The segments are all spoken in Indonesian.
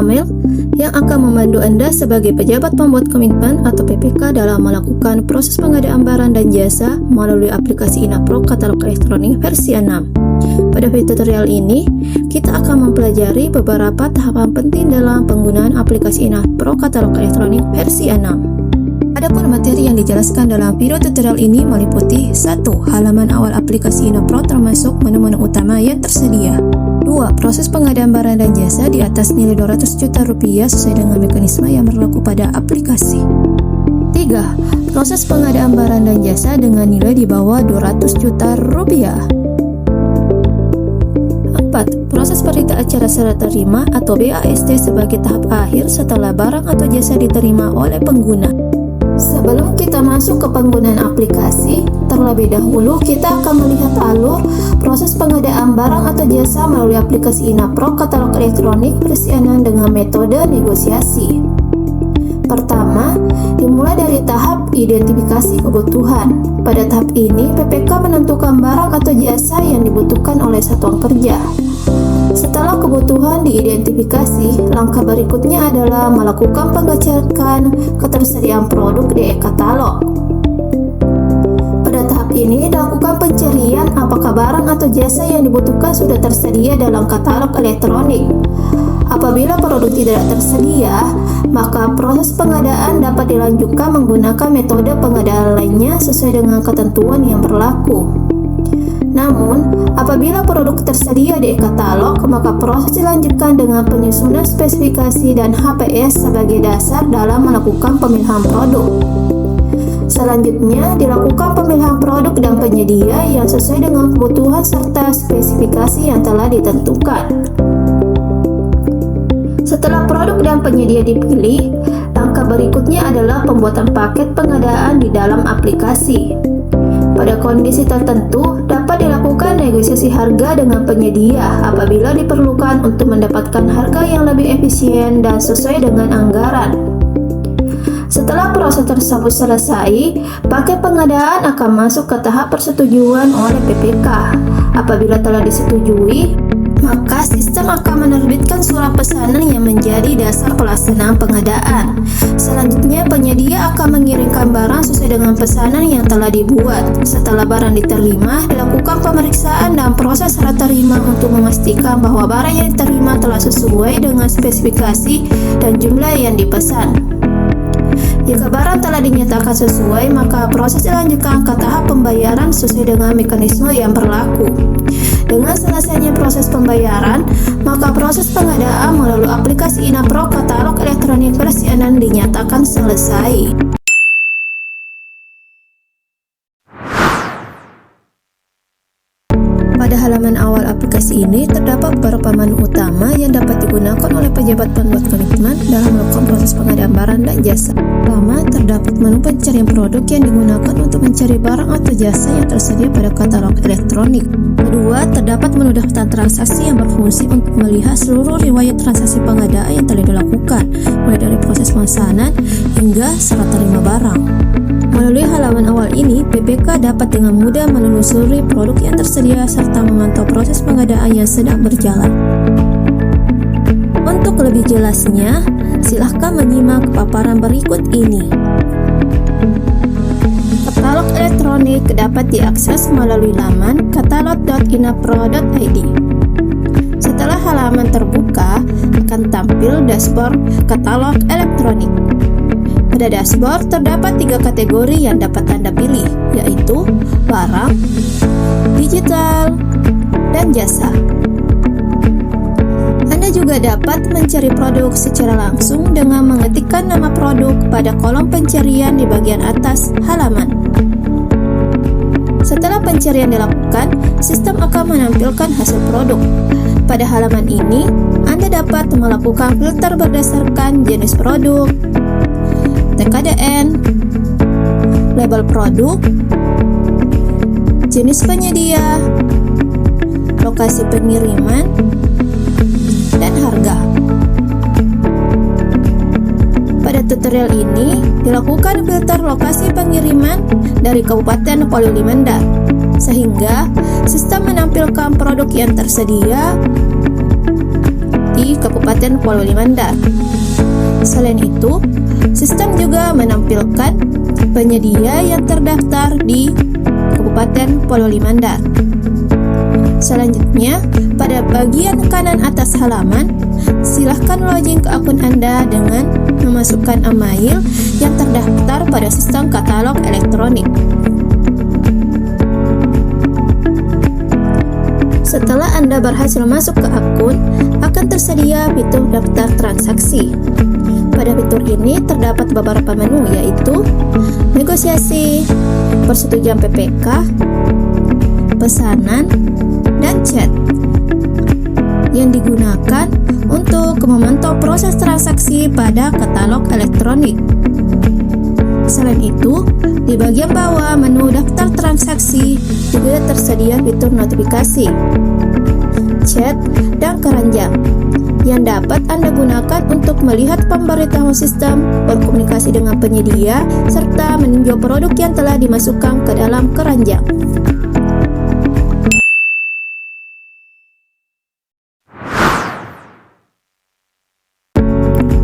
Amel yang akan membantu Anda sebagai pejabat pembuat komitmen atau PPK dalam melakukan proses pengadaan barang dan jasa melalui aplikasi INAPRO Katalog Elektronik versi 6. Pada video tutorial ini, kita akan mempelajari beberapa tahapan penting dalam penggunaan aplikasi INAPRO Katalog Elektronik versi 6. Adapun materi yang dijelaskan dalam video tutorial ini meliputi 1. Halaman awal aplikasi INAPRO termasuk menu-menu utama yang tersedia. 2. Proses pengadaan barang dan jasa di atas nilai 200 juta rupiah sesuai dengan mekanisme yang berlaku pada aplikasi. 3. Proses pengadaan barang dan jasa dengan nilai di bawah 200 juta rupiah. 4. Proses berita acara serah terima atau BAST sebagai tahap akhir setelah barang atau jasa diterima oleh pengguna. Sebelum kita masuk ke penggunaan aplikasi, terlebih dahulu kita akan melihat alur proses pengadaan barang atau jasa melalui aplikasi INAPRO Katalog Elektronik versi 6 dengan metode negosiasi. Pertama, dimulai dari tahap identifikasi kebutuhan. Pada tahap ini, PPK menentukan barang atau jasa yang dibutuhkan oleh satuan kerja. Setelah kebutuhan diidentifikasi, langkah berikutnya adalah melakukan pengecekan ketersediaan produk di e-katalog. Pada tahap ini dilakukan pencarian apakah barang atau jasa yang dibutuhkan sudah tersedia dalam katalog elektronik. Apabila produk tidak tersedia, maka proses pengadaan dapat dilanjutkan menggunakan metode pengadaan lainnya sesuai dengan ketentuan yang berlaku. Namun, apabila produk tersedia di e-katalog, maka proses dilanjutkan dengan penyusunan spesifikasi dan HPS sebagai dasar dalam melakukan pemilihan produk. Selanjutnya, dilakukan pemilihan produk dan penyedia yang sesuai dengan kebutuhan serta spesifikasi yang telah ditentukan. Setelah produk dan penyedia dipilih, langkah berikutnya adalah pembuatan paket pengadaan di dalam aplikasi. Pada kondisi tertentu, dapat dilakukan negosiasi harga dengan penyedia apabila diperlukan untuk mendapatkan harga yang lebih efisien dan sesuai dengan anggaran. Setelah proses tersebut selesai, paket pengadaan akan masuk ke tahap persetujuan oleh PPK. Apabila telah disetujui, maka sistem akan menerbitkan surat pesanan yang menjadi dasar pelaksanaan pengadaan. Selanjutnya, penyedia akan mengirimkan barang sesuai dengan pesanan yang telah dibuat. Setelah barang diterima, dilakukan pemeriksaan dan proses serah terima untuk memastikan bahwa barang yang diterima telah sesuai dengan spesifikasi dan jumlah yang dipesan. Jika barang telah dinyatakan sesuai, maka proses dilanjutkan ke tahap pembayaran sesuai dengan mekanisme yang berlaku. Dengan selesainya proses pembayaran, maka proses pengadaan melalui aplikasi INAPRO Katalog Elektronik versi 6 dinyatakan selesai. Pada halaman awal aplikasi ini, terdapat beberapa menu utama yang dapat digunakan oleh pejabat pembuat komitmen dalam melakukan proses pengadaan barang dan jasa. Pertama, terdapat menu pencarian produk yang digunakan untuk mencari barang atau jasa yang tersedia pada katalog elektronik. Kedua, terdapat menu daftar transaksi yang berfungsi untuk melihat seluruh riwayat transaksi pengadaan yang telah dilakukan, mulai dari proses pemesanan hingga serah terima barang. Melalui halaman awal ini, PPK dapat dengan mudah menelusuri produk yang tersedia serta memantau proses pengadaan yang sedang berjalan. Untuk lebih jelasnya, silahkan menyimak paparan berikut ini. Katalog elektronik dapat diakses melalui laman katalog.inapro.id. Setelah halaman terbuka, akan tampil dashboard katalog elektronik. Pada dashboard terdapat 3 kategori yang dapat Anda pilih, yaitu barang, digital, dan jasa. Anda juga dapat mencari produk secara langsung dengan mengetikkan nama produk pada kolom pencarian di bagian atas halaman. Setelah pencarian dilakukan, sistem akan menampilkan hasil produk. Pada halaman ini, Anda dapat melakukan filter berdasarkan jenis produk, TKDN, label produk, jenis penyedia, lokasi pengiriman, dan harga. Pada tutorial ini, dilakukan filter lokasi pengiriman dari Kabupaten Polewali Mandar, sehingga sistem menampilkan produk yang tersedia di Kabupaten Polewali Mandar. Selain itu, sistem juga menampilkan penyedia yang terdaftar di Kabupaten Polewali Mandar. Selanjutnya, pada bagian kanan atas halaman, silahkan login ke akun Anda dengan memasukkan email yang terdaftar pada sistem katalog elektronik. Setelah Anda berhasil masuk ke akun, akan tersedia fitur daftar transaksi. Pada fitur ini terdapat beberapa menu, yaitu negosiasi, persetujuan PPK, pesanan, dan chat yang digunakan untuk memantau proses transaksi pada katalog elektronik. Selain itu, di bagian bawah menu daftar transaksi juga tersedia fitur notifikasi, chat, dan keranjang yang dapat Anda gunakan untuk melihat pemberitahuan sistem, berkomunikasi dengan penyedia, serta meninjau produk yang telah dimasukkan ke dalam keranjang.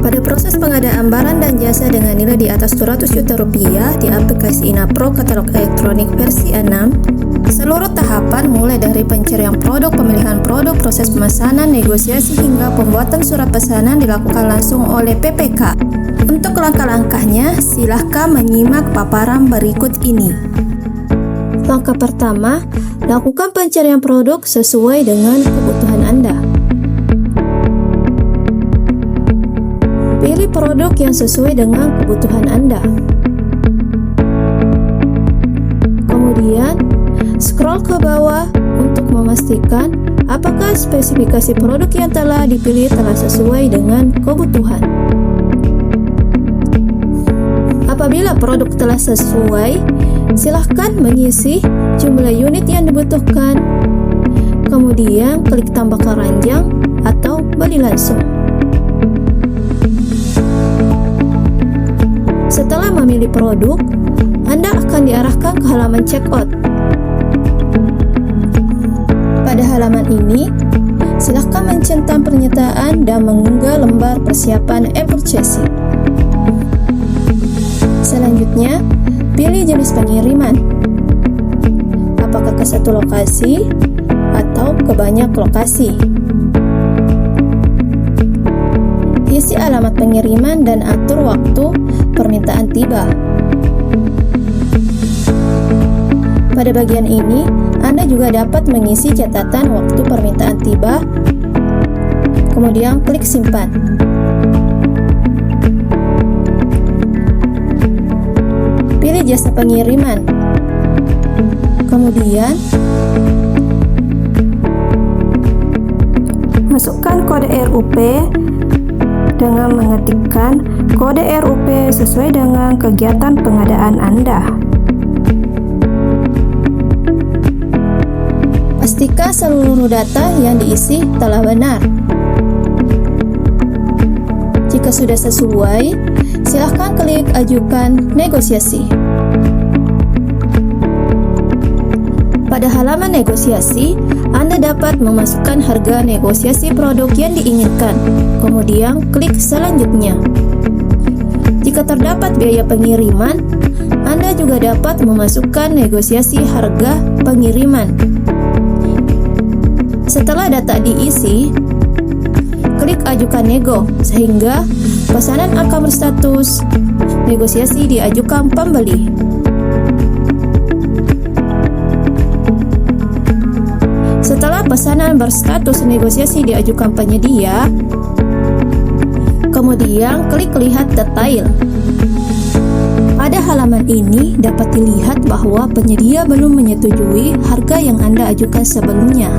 Pada proses pengadaan barang dan jasa dengan nilai di atas 200 juta rupiah di aplikasi InaPro Katalog Elektronik versi 6, seluruh tahapan mulai dari pencarian produk, pemilihan produk, proses pemesanan, negosiasi, hingga pembuatan surat pesanan dilakukan langsung oleh PPK. Untuk langkah-langkahnya, silahkan menyimak paparan berikut ini. Langkah pertama, lakukan pencarian produk sesuai dengan kebutuhan Anda. Pilih produk yang sesuai dengan kebutuhan Anda. Kemudian, scroll ke bawah untuk memastikan apakah spesifikasi produk yang telah dipilih telah sesuai dengan kebutuhan. Apabila produk telah sesuai, silahkan mengisi jumlah unit yang dibutuhkan. Kemudian, klik tambah keranjang atau beli langsung. Setelah memilih produk, Anda akan diarahkan ke halaman checkout. Pada halaman ini, silakan mencentang pernyataan dan mengunggah lembar persiapan e-purchasing. Selanjutnya, pilih jenis pengiriman. Apakah ke satu lokasi atau ke banyak lokasi? Isi alamat pengiriman dan atur waktu permintaan tiba. Pada bagian ini, Anda juga dapat mengisi catatan waktu permintaan tiba, kemudian klik simpan. Pilih jasa pengiriman, kemudian masukkan kode RUP dengan mengetikkan kode RUP sesuai dengan kegiatan pengadaan Anda. Pastikan seluruh data yang diisi telah benar. Jika sudah sesuai, silakan klik ajukan negosiasi. Pada halaman negosiasi, Anda dapat memasukkan harga negosiasi produk yang diinginkan, kemudian klik selanjutnya. Jika terdapat biaya pengiriman, Anda juga dapat memasukkan negosiasi harga pengiriman. Setelah data diisi, klik ajukan nego, sehingga pesanan akan berstatus negosiasi diajukan pembeli. Setelah pesanan berstatus negosiasi diajukan penyedia, kemudian klik lihat detail. Pada halaman ini dapat dilihat bahwa penyedia belum menyetujui harga yang Anda ajukan sebelumnya.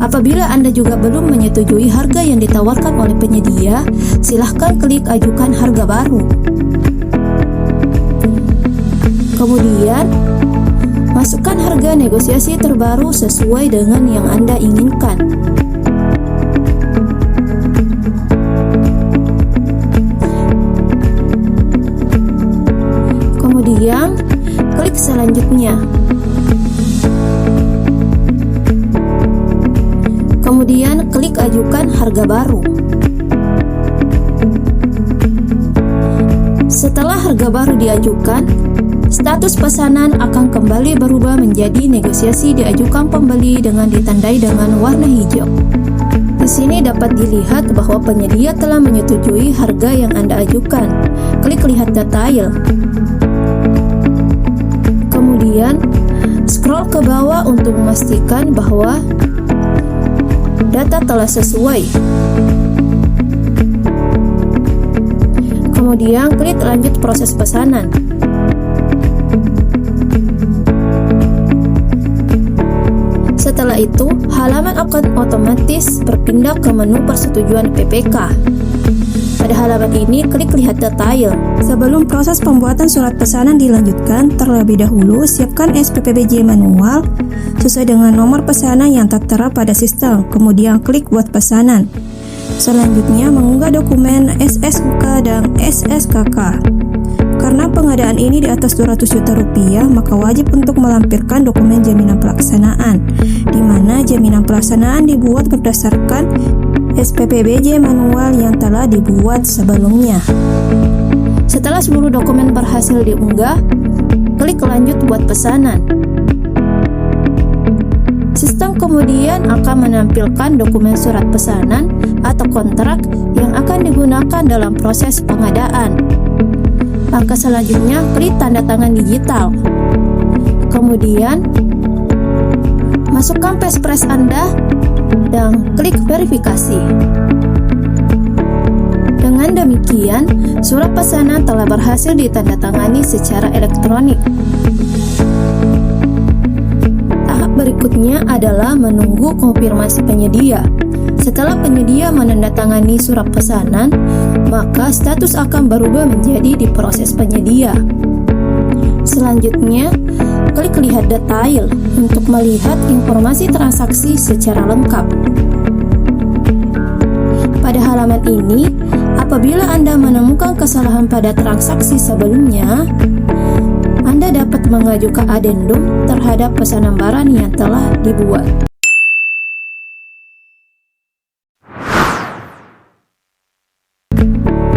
Apabila Anda juga belum menyetujui harga yang ditawarkan oleh penyedia, silahkan klik ajukan harga baru. Kemudian, masukkan harga negosiasi terbaru sesuai dengan yang Anda inginkan. Kemudian, klik selanjutnya. Kemudian klik ajukan harga baru. Setelah harga baru diajukan, status pesanan akan kembali berubah menjadi negosiasi diajukan pembeli dengan ditandai dengan warna hijau. Di sini dapat dilihat bahwa penyedia telah menyetujui harga yang Anda ajukan. Klik lihat detail. Kemudian, scroll ke bawah untuk memastikan bahwa data telah sesuai. Kemudian, klik lanjut proses pesanan. Setelah itu, halaman akan otomatis berpindah ke menu persetujuan PPK. Pada halaman ini, klik lihat detail. Sebelum proses pembuatan surat pesanan dilanjutkan, terlebih dahulu siapkan SPPBJ manual sesuai dengan nomor pesanan yang tertera pada sistem. Kemudian klik buat pesanan. Selanjutnya, mengunggah dokumen SSUK dan SSKK. Karena pengadaan ini di atas 200 juta rupiah, maka wajib untuk melampirkan dokumen jaminan pelaksanaan, di mana jaminan pelaksanaan dibuat berdasarkan SPPBJ manual yang telah dibuat sebelumnya. Setelah seluruh dokumen berhasil diunggah, klik lanjut buat pesanan. Sistem kemudian akan menampilkan dokumen surat pesanan atau kontrak yang akan digunakan dalam proses pengadaan. Langkah selanjutnya, klik tanda tangan digital. Kemudian, masukkan passphrase Anda dan klik verifikasi. Dengan demikian, surat pesanan telah berhasil ditandatangani secara elektronik. Tahap berikutnya adalah menunggu konfirmasi penyedia. Setelah penyedia menandatangani surat pesanan, maka status akan berubah menjadi diproses penyedia. Selanjutnya, klik lihat detail untuk melihat informasi transaksi secara lengkap. Pada halaman ini, apabila Anda menemukan kesalahan pada transaksi sebelumnya, Anda dapat mengajukan adendum terhadap pesanan barang yang telah dibuat.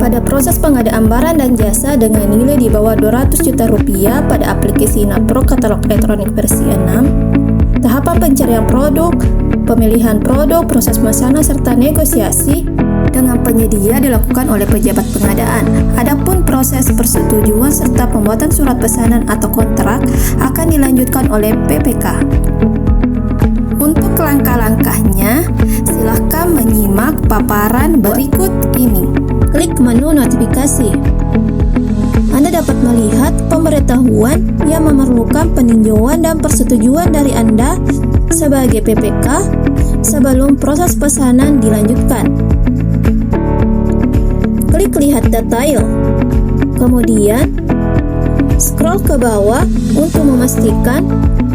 Pada proses pengadaan barang dan jasa dengan nilai di bawah 200 juta rupiah pada aplikasi Napro Katalog Elektronik versi 6, tahapan pencarian produk, pemilihan produk, proses pemesanan, serta negosiasi dengan penyedia dilakukan oleh pejabat pengadaan. Adapun proses persetujuan serta pembuatan surat pesanan atau kontrak akan dilanjutkan oleh PPK. Untuk langkah-langkahnya, silakan menyimak paparan berikut ini. Klik menu notifikasi. Anda dapat melihat pemberitahuan yang memerlukan peninjauan dan persetujuan dari Anda sebagai PPK sebelum proses pesanan dilanjutkan. Klik lihat detail. Kemudian, scroll ke bawah untuk memastikan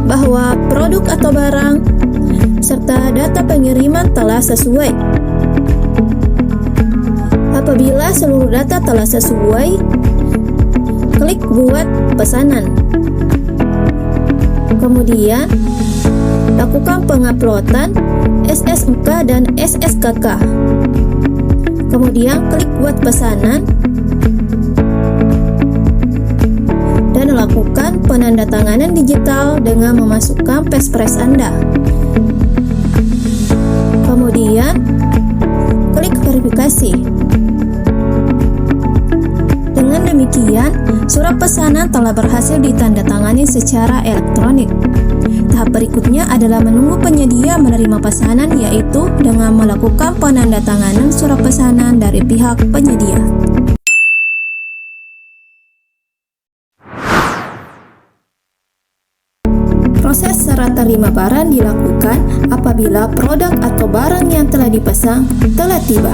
bahwa produk atau barang serta data pengiriman telah sesuai. Apabila seluruh data telah sesuai, klik buat pesanan. Kemudian, lakukan penguploadan SSUK dan SSKK. Kemudian, klik buat pesanan dan lakukan penandatanganan digital dengan memasukkan passphrase Anda. Kemudian, klik verifikasi. Dengan demikian, surat pesanan telah berhasil ditandatangani secara elektronik. Tahap berikutnya adalah menunggu penyedia menerima pesanan, yaitu dengan melakukan penandatanganan surat pesanan dari pihak penyedia. Proses serah terima barang dilakukan apabila produk atau barang yang telah dipesan telah tiba.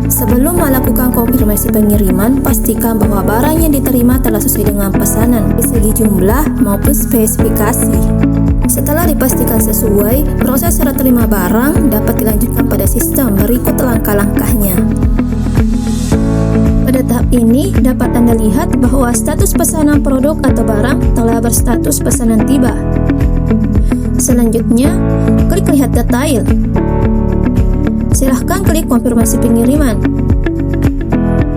Sebelum melakukan konfirmasi pengiriman, pastikan bahwa barang yang diterima telah sesuai dengan pesanan, dari segi jumlah maupun spesifikasi. Setelah dipastikan sesuai, proses serah terima barang dapat dilanjutkan pada sistem. Berikut langkah-langkahnya. Pada tahap ini, dapat Anda lihat bahwa status pesanan produk atau barang telah berstatus pesanan tiba. Selanjutnya, klik lihat detail. Silahkan klik konfirmasi pengiriman.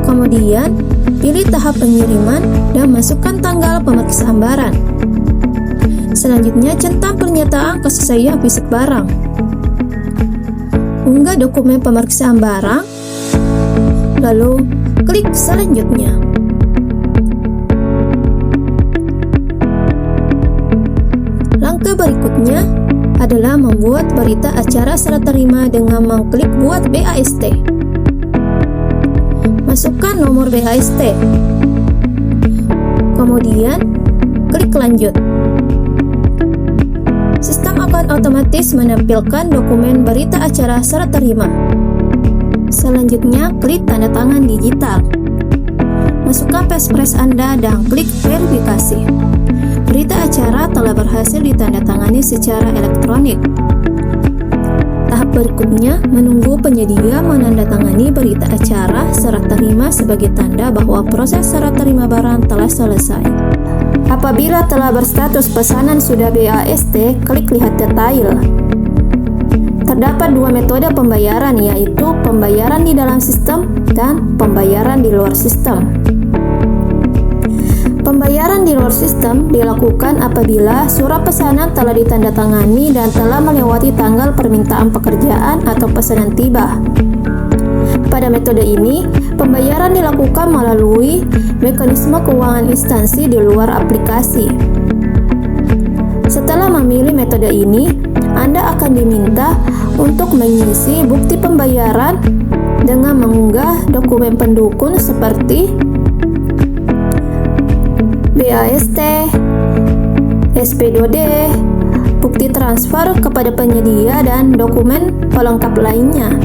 Kemudian, pilih tahap pengiriman dan masukkan tanggal pemeriksaan barang. Selanjutnya, centang pernyataan kesesuaian fisik barang. Unggah dokumen pemeriksaan barang, lalu klik selanjutnya. Langkah berikutnya adalah membuat berita acara serah terima dengan mengklik buat BAST. Masukkan nomor BAST. Kemudian, klik lanjut. Sistem akan otomatis menampilkan dokumen berita acara serah terima. Selanjutnya, klik tanda tangan digital. Masukkan passphrase Anda dan klik verifikasi. Berita acara telah berhasil ditandatangani secara elektronik. Tahap berikutnya, menunggu penyedia menandatangani berita acara serah terima sebagai tanda bahwa proses serah terima barang telah selesai. Apabila telah berstatus pesanan sudah BAST, klik lihat detail. Terdapat dua metode pembayaran, yaitu pembayaran di dalam sistem dan pembayaran di luar sistem. Pembayaran di luar sistem dilakukan apabila surat pesanan telah ditandatangani dan telah melewati tanggal permintaan pekerjaan atau pesanan tiba. Pada metode ini, pembayaran dilakukan melalui mekanisme keuangan instansi di luar aplikasi. Setelah memilih metode ini, Anda akan diminta untuk mengisi bukti pembayaran dengan mengunggah dokumen pendukung seperti BAST, SP2D, bukti transfer kepada penyedia, dan dokumen pelengkap lainnya.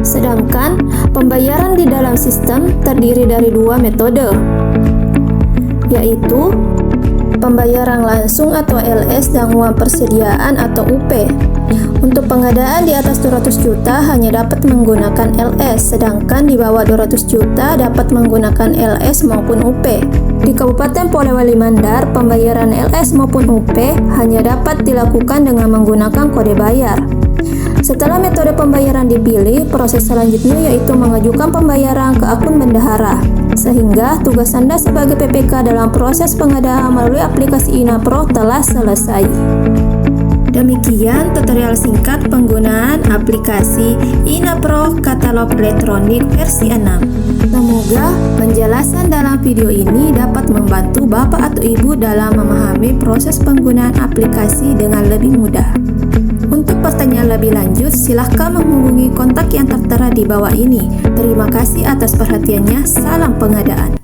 Sedangkan pembayaran di dalam sistem terdiri dari dua metode, yaitu pembayaran langsung atau LS dan uang persediaan atau UP. Untuk pengadaan di atas 200 juta hanya dapat menggunakan LS, sedangkan di bawah 200 juta dapat menggunakan LS maupun UP. Di Kabupaten Polewali Mandar, pembayaran LS maupun UP hanya dapat dilakukan dengan menggunakan kode bayar. Setelah metode pembayaran dipilih, proses selanjutnya yaitu mengajukan pembayaran ke akun bendahara. Sehingga tugas Anda sebagai PPK dalam proses pengadaan melalui aplikasi InaPro telah selesai. Demikian tutorial singkat penggunaan aplikasi InaPro Katalog Elektronik versi 6. Semoga penjelasan dalam video ini dapat membantu Bapak atau Ibu dalam memahami proses penggunaan aplikasi dengan lebih mudah. Untuk pertanyaan lebih lanjut, silahkan menghubungi kontak yang tertera di bawah ini. Terima kasih atas perhatiannya. Salam pengadaan.